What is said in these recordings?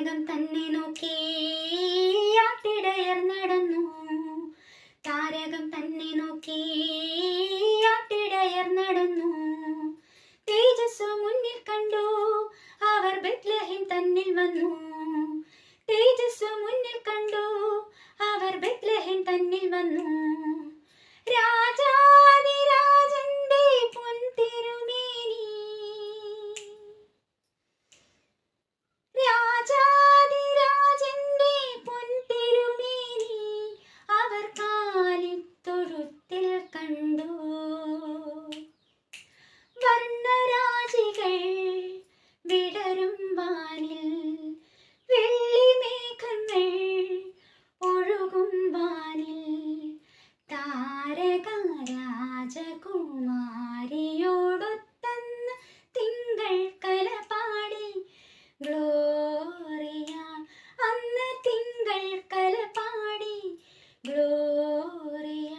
താരകം തന്നെ നോക്കി ആട്ടിടയർ നടന്നു. താരകം തന്നെ നോക്കി ആട്ടിടയർ നടന്നു. തേജസ്സു മുന്നിൽ കണ്ടു അവർ ബെത്ലഹേം തന്നിൽ വന്നു. തേജസ്സു മുന്നിൽ കണ്ടു അവർ ബെത്ലഹേം തന്നിൽ വന്നു. രാജാധിരാജന്റെ പൊൻതിരുമേനി, രാജാധിരാജന്റെ പൊൻതിരുമേനി അവർ കാലിത്തൊഴുത്തിൽ കണ്ടു. വർണ്ണരാജികൾ വിടരും വാനിൽ, വെള്ളിമേഘങ്ങൾ ഒഴുകും വാനിൽ. താരക രാജകുമാരിയോടൊത്തന്ന് തിങ്കൾ കലപാടി ഗ്ലോറിയ. അന്ന് തിങ്കൾ കലപാടി ഗ്ലോറിയ.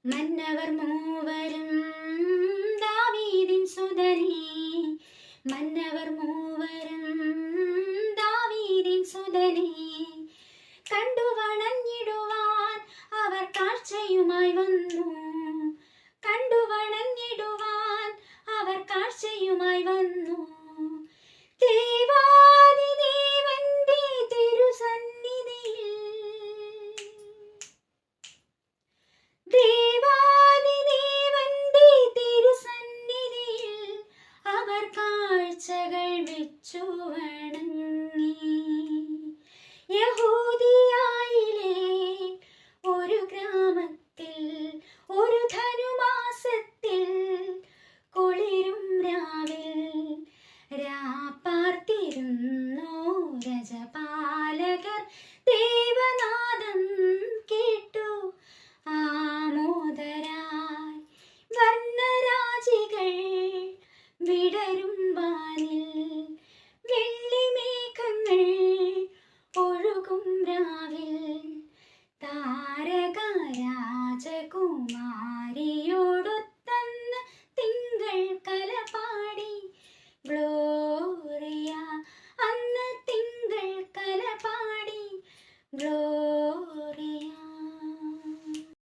മന്നവർ മൂവരും ദാവീദിൻ സുതനേ, മന്നവർ മൂവരും ദാവീദിൻ സുതനേ കണ്ടു വണങ്ങിടുവാൻ അവർ കാഴ്ചയുമായി വന്നു. കണ്ടു വണങ്ങിടുവാൻ അവർ കാഴ്ചയുമായി വന്നു. ദേവാ